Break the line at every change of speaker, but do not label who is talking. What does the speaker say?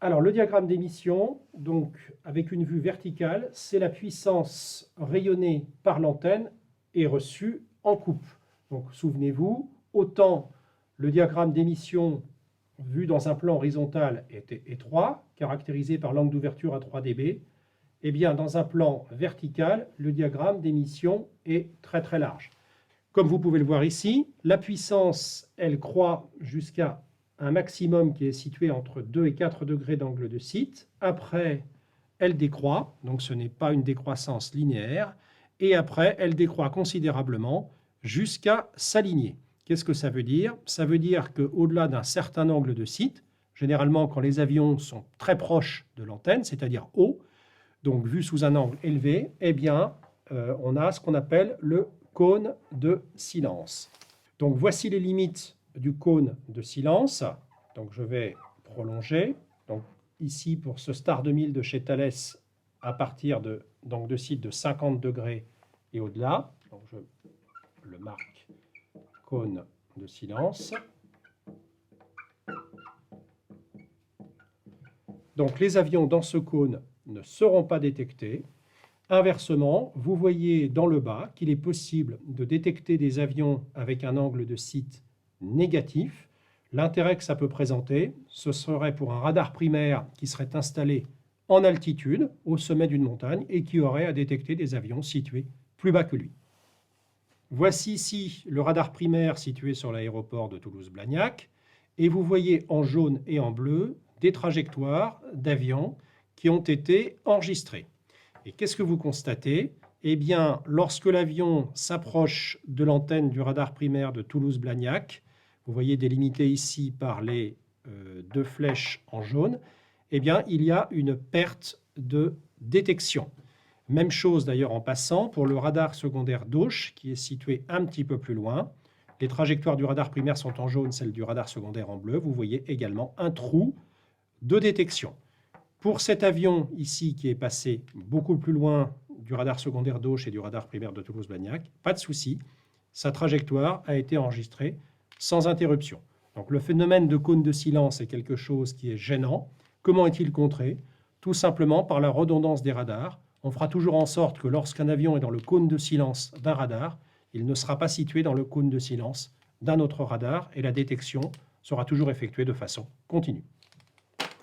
Alors, le diagramme d'émission, donc avec une vue verticale, c'est la puissance rayonnée par l'antenne et reçue en coupe. Donc, souvenez-vous, autant le diagramme d'émission vu dans un plan horizontal était étroit, caractérisé par l'angle d'ouverture à 3 dB, eh bien, dans un plan vertical, le diagramme d'émission est très très large. Comme vous pouvez le voir ici, la puissance, elle croît jusqu'à un maximum qui est situé entre 2 et 4 degrés d'angle de site. Après, elle décroît, donc ce n'est pas une décroissance linéaire. Et après, elle décroît considérablement jusqu'à s'aligner. Qu'est-ce que ça veut dire? Ça veut dire qu'au-delà d'un certain angle de site, généralement quand les avions sont très proches de l'antenne, c'est-à-dire haut, donc vu sous un angle élevé, eh bien, on a ce qu'on appelle le cône de silence. Donc voici les limites du cône de silence. Donc je vais prolonger. Donc ici pour ce Star 2000 de chez Thales, à partir de site de 50 degrés et au-delà. Donc je le marque cône de silence. Donc les avions dans ce cône ne seront pas détectés. Inversement, vous voyez dans le bas qu'il est possible de détecter des avions avec un angle de site négatif. L'intérêt que ça peut présenter, ce serait pour un radar primaire qui serait installé en altitude, au sommet d'une montagne, et qui aurait à détecter des avions situés plus bas que lui. Voici ici le radar primaire situé sur l'aéroport de Toulouse-Blagnac, et vous voyez en jaune et en bleu des trajectoires d'avions qui ont été enregistrées. Et qu'est-ce que vous constatez? Eh bien, lorsque l'avion s'approche de l'antenne du radar primaire de Toulouse-Blagnac, vous voyez délimité ici par les deux flèches en jaune, eh bien, il y a une perte de détection. Même chose d'ailleurs en passant pour le radar secondaire d'Auch, qui est situé un petit peu plus loin. Les trajectoires du radar primaire sont en jaune, celles du radar secondaire en bleu. Vous voyez également un trou de détection. Pour cet avion ici qui est passé beaucoup plus loin du radar secondaire d'Auch et du radar primaire de Toulouse-Blagnac, pas de souci, sa trajectoire a été enregistrée sans interruption. Donc le phénomène de cône de silence est quelque chose qui est gênant. Comment est-il contré? Tout simplement par la redondance des radars. On fera toujours en sorte que lorsqu'un avion est dans le cône de silence d'un radar, il ne sera pas situé dans le cône de silence d'un autre radar et la détection sera toujours effectuée de façon continue.